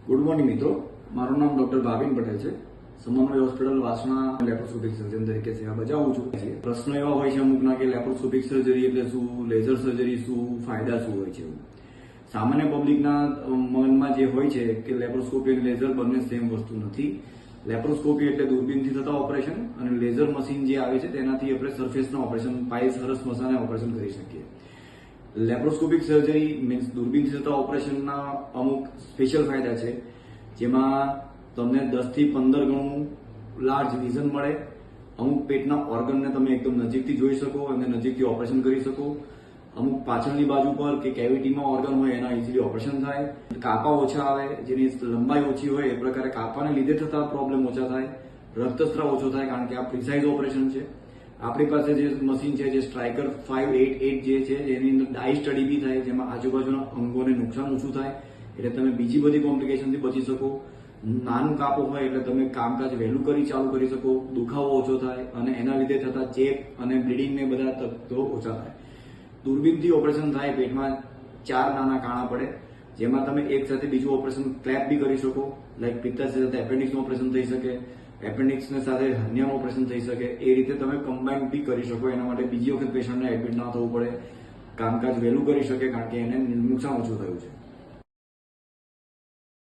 Good morning મિત્રો, મારું નામ ડોક્ટર ભાવિન પટેલ છે. સમન્વય હોસ્પિટલ વાસણા લેપ્રોસ્કોપિક સર્જન તરીકે સેવા બજાવું છું. પ્રશ્નો એવા હોય છે અમુકના કે લેપ્રોસ્કોપિક સર્જરી એટલે શું, લેઝર સર્જરી શું, ફાયદા શું હોય છે. સામાન્ય પબ્લિકના મનમાં જે હોય છે કે લેપ્રોસ્કોપી અને લેઝર બંને સેમ વસ્તુ નથી. લેપ્રોસ્કોપી એટલે દૂરબીનથી થતા ઓપરેશન અને લેઝર મશીન જે આવે છે તેનાથી આપણે સરફેસના ઓપરેશન, પાઇલ્સ, હરસ મસાના ઓપરેશન કરી શકીએ. લેપ્રોસ્કોપિક સર્જરી મીન્સ દૂરબીનથી થતા ઓપરેશનના અમુક સ્પેશિયલ ફાયદા છે, જેમાં તમને 10 થી 15 ગણું લાર્જ વિઝન મળે. અમુક પેટના ઓર્ગનને તમે એકદમ નજીકથી જોઈ શકો અને નજીકથી ઓપરેશન કરી શકો. અમુક પાછળની બાજુ પર કે કેવિટીમાં ઓર્ગન હોય એના ઇઝીલી ઓપરેશન થાય. કાપા ઓછા આવે, જેની લંબાઈ ઓછી હોય એ પ્રકારે કાપાને લીધે થતા પ્રોબ્લેમ ઓછા થાય. રક્તસ્રાવ ઓછો થાય, કારણ કે આ પ્રિસાઇઝ ઓપરેશન છે. આપણી પાસે જે મશીન છે, જે સ્ટ્રાઇકર 588 જે છે, એની અંદર ડાઈ સ્ટડી બી થાય, જેમાં આજુબાજુના અંગોને નુકસાન ઓછું થાય, એટલે તમે બીજી બધી કોમ્પ્લિકેશનથી બચી શકો. નાનું કાપો હોય એટલે તમે કામકાજ વહેલું ચાલુ કરી શકો, દુખાવો ઓછો થાય અને એના લીધે થતા ચેપ અને બ્લીડિંગ ને બધા તત્વો ઓછા થાય. દૂરબીનથી ઓપરેશન થાય, પેટમાં 4 નાના કાણા પડે, જેમાં તમે એક સાથે બીજું ઓપરેશન ક્લેપ બી કરી શકો. લાઈક પિત્તાશય સાથે એપેન્ડિક્સનું ઓપરેશન થઈ શકે, એપેન્ડિક્સને સાથે હર્નિયાનું ઓપરેશન થઈ શકે. એ રીતે તમે કમ્બાઇન બી કરી શકો. એના માટે બીજી વખત પેશન્ટને એડમિટ ના થવું પડે, કામકાજ વહેલું કરી શકે, કારણ કે એને નુકસાન ઓછું થયું છે.